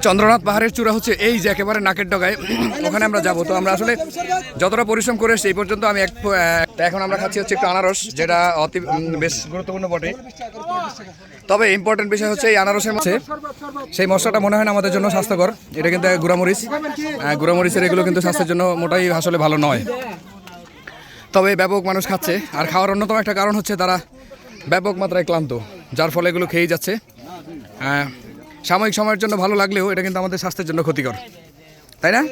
চন্দ্রনাথ পাহাড়ের চূড়া হচ্ছে এই যে একেবারে নাকের ডগায়, ওখানে আমরা যাব। তো আমরা আসলে যতটা পরিশ্রম করে এসেছি এই পর্যন্ত আমি এখন আমরা খাচ্ছি হচ্ছে একটু আনারস, যেটা অতি বেশ গুরুত্বপূর্ণ বটে। তবে ইম্পর্টেন্ট বিষয় হচ্ছে এই আনারসের মধ্যে সেই মশলাটা মনে হয় না আমাদের জন্য স্বাস্থ্যকর। এটা কিন্তু গুঁড়ামরিচ, গুঁড়ামরিচের এগুলো কিন্তু স্বাস্থ্যের জন্য মোটাই আসলে ভালো নয়। তবে ব্যাপক মানুষ খাচ্ছে, আর খাওয়ার অন্যতম একটা কারণ হচ্ছে তারা ব্যাপক মাত্রায় ক্লান্ত, যার ফলে এগুলো খেয়েই যাচ্ছে। সাময়িক সময়ের জন্য ভালো লাগলেও এটা কিন্তু আমাদের স্বাস্থ্যের জন্য ক্ষতিকর, তাই না?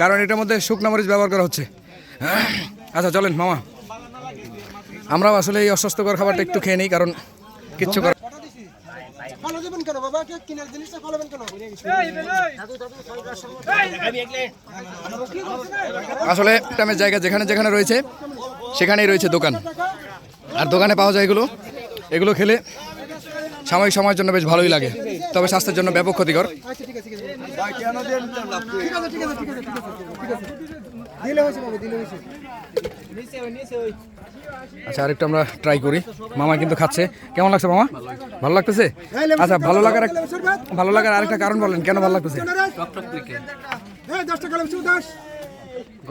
কারণ এটার মধ্যে শুকনো মরিচ ব্যবহার করা হচ্ছে। আচ্ছা চলেন মামা, আমরাও আসলে এই অস্বাস্থ্যকর খাবারটা একটু খেয়ে নিই, কারণ কিচ্ছু করার আসলে গ্রামের জায়গা যেখানে যেখানে রয়েছে সেখানেই রয়েছে দোকান, আর দোকানে পাওয়া যায় এগুলো খেলে সাময়িক সময়ের জন্য বেশ ভালোই লাগে, তবে স্বাস্থ্যের জন্য ব্যাপক ক্ষতিকর। আচ্ছা আরেকটু আমরা ট্রাই করি। মামা কিন্তু খাচ্ছে, কেমন লাগছে মামা? ভালো লাগতেছে? আচ্ছা ভালো লাগার আরেকটা কারণ বলেন, কেন ভালো লাগতেছে?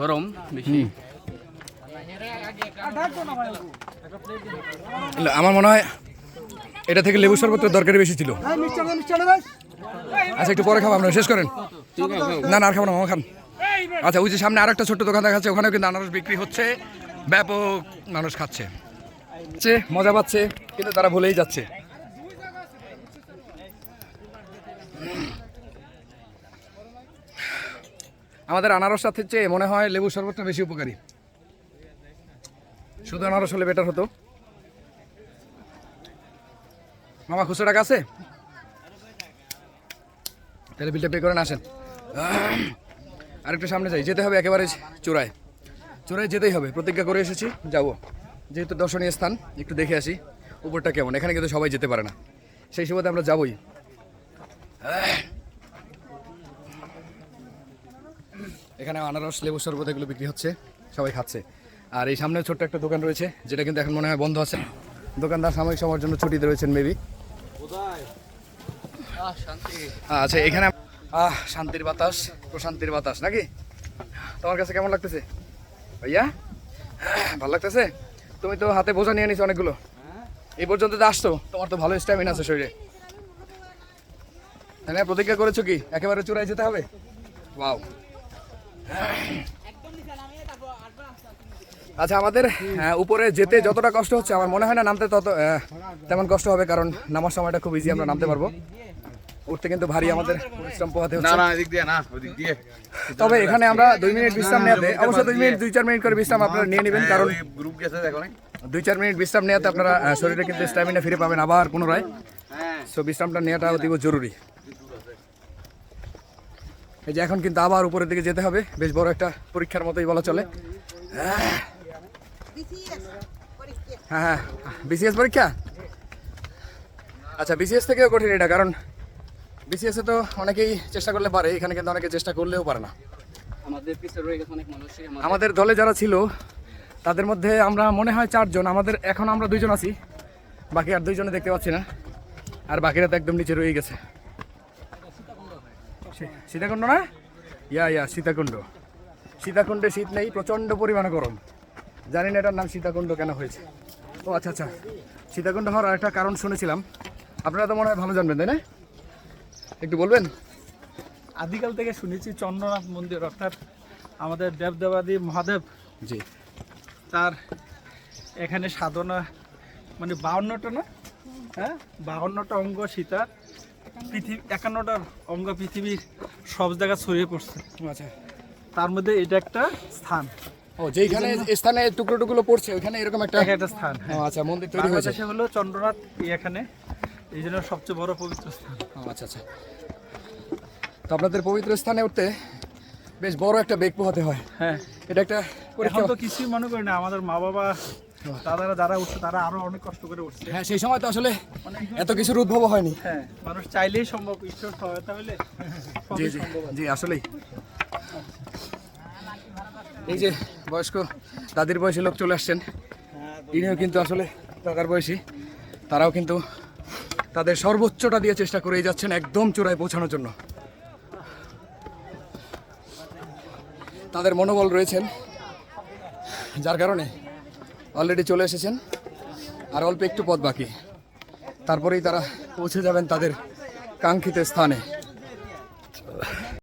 গরম বেশি। আমার মনে হয় এটা থেকে লেবু শরবতের দরকারি বেশি ছিল। আচ্ছা একটু পরে খাবো, আপনারা শেষ করেন। না আর খাবো না, মামা খান। আচ্ছা ওই যে সামনে আরেকটা ছোট্ট দোকান দেখাচ্ছে, ওখানেও কিন্তু আনারস বিক্রি হচ্ছে, ব্যাপক মানুষ খাচ্ছে, মজা পাচ্ছে, কিন্তু তারা ভুলেই যাচ্ছে। আমাদের আনারস সাথে চেয়ে মনে হয় লেবু শরবতটা বেশি উপকারী। শুধু আনারস হলে বেটার হতো। মামা খুচরো টাকা আছে? তাহলে বিলটা পে করেন, আসেন। আরেকটু সামনে যাই, যেতে হবে একেবারে চূড়ায় যেতেই হবে, প্রতিজ্ঞা করে এসেছি যাব, যেহেতু দর্শনীয় স্থান একটু দেখে আসি উপরটা কেমন। এখানে কিন্তু সবাই যেতে পারে না, সেই সুবাদে আমরা যাবই। এখানে আনারস, লেবু শরবত এগুলো বিক্রি হচ্ছে, সবাই খাচ্ছে। আর এই সামনে ছোট্ট একটা দোকান রয়েছে, যেটা কিন্তু এখন মনে হয় বন্ধ আছে। দোকানদার সাময়িক সময়ের জন্য ছুটিতে রয়েছেন মেবি। আচ্ছা এখানে শান্তির বাতাস, প্রশান্তির বাতাস নাকি? তোমার কাছে কেমন লাগতেছে ভাইয়া? ভালো লাগতেছে? তুমি তো হাতে বোঝা নিয়ে নিছো অনেকগুলো, এই পর্যন্ত তো আসছো, তোমার তো ভালো স্ট্যামিনা আছে শরীরে। তাই না? প্রতিজ্ঞা করেছো কি একেবারে চূড়ায় যেতে হবে? ওয়াও। আচ্ছা আমাদের উপরে যেতে যতটা কষ্ট হচ্ছে, আমার মনে হয় না নামতে তেমন কষ্ট হবে, কারণ নামার সময়টা খুব ইজি, আমরা নামতে পারবো। উঠতে কিন্তু ভারী আমাদের পরিশ্রম পোহাতে হচ্ছে। তবে এখানে আমরা 2 মিনিট বিশ্রাম নেওয়াতে, অবশ্যই 2-4 মিনিট করে বিশ্রাম আপনারা নিয়ে নেবেন, কারণ 2-4 মিনিট বিশ্রাম নেওয়াতে আপনারা শরীরে কিন্তু স্ট্যামিনা ফিরে পাবেন আবার পুনরায়। সো বিশ্রামটা নেওয়াটা অতীব জরুরি। এই যে এখন কিন্তু আবার উপরের দিকে যেতে হবে, বেশ বড় একটা পরীক্ষার মতোই বলা চলে। হ্যাঁ বিসিএস পরীক্ষা। আচ্ছা বিসিএস থেকেও কঠিন এটা, কারণ বিসিএসে তো অনেকেই চেষ্টা করলে পারে, এখানে কিন্তু অনেকে চেষ্টা করলেও পারে না। আমাদের দলে যারা ছিল তাদের মধ্যে আমরা মনে হয় 4 জন, এখন আমরা 2 জন আছি, বাকি আর 2 জনে দেখতে পাচ্ছি না, আর বাকিরা তো একদম নিচে রয়ে গেছে। সীতাকুণ্ড না? ইয়া সীতাকুণ্ডে শীত নেই, প্রচণ্ড পরিমাণে গরম। জানি না এটার নাম সীতাকুণ্ড কেন হয়েছে। ও আচ্ছা সীতাকুণ্ড হওয়ার আরেকটা কারণ শুনেছিলাম, আপনারা তো মনে হয় ভালো জানবেন, তাই না? একটু বলবেন। আদিকাল থেকে শুনেছি চন্দ্রনাথ মন্দির, অর্থাৎ আমাদের দেবদেবাদি মহাদেব জি, তার এখানে সাধনা, মানে 52টা না, হ্যাঁ 52টা অঙ্গ সীতার, পৃথিবী 51টা অঙ্গ পৃথিবীর সব জায়গায় ছড়িয়ে পড়ছে। আচ্ছা, তার মধ্যে এটা একটা স্থান। ও যেখানে স্থানে টুকরো পড়ছে ওইখানে এরকম একটা স্থান। আচ্ছা মন্দির তৈরি হয়েছে। বাংলাদেশে হলো চন্দ্রনাথ এখানে, এই জন্য সবচেয়ে বড় পবিত্র স্থান। আচ্ছা তো আপনাদের পবিত্র স্থানে উঠতে বেশ বড় একটা বেগ পোহাতে হয়। হ্যাঁ এটা একটা এখন তো কিছুই মনে করি না, আমাদের মা বাবা দাদারা যারা উঠছে তারা আরো অনেক কষ্ট করে উঠছে। হ্যাঁ সেই সময় তো আসলে এত কিছুর উদ্ভব হয়নি। হ্যাঁ মানুষ চাইলেই সম্ভব, ঈশ্বর সহায়তা হলে। জি আসলেই। এই যে বয়স্ক দাদির বয়সী লোক চলে আসছেন, ইনিও কিন্তু আসলে দাদার বয়সী, তারাও কিন্তু তাদের সর্বোচ্চটা দিয়ে চেষ্টা করেই যাচ্ছেন একদম চূড়ায় পৌঁছানোর জন্য। তাদের মনোবল রয়েছেন, যার কারণে অলরেডি চলে এসেছেন। আর অল্প একটু পথ বাকি, তারপরেই তারা পৌঁছে যাবেন তাদের কাঙ্ক্ষিত স্থানে।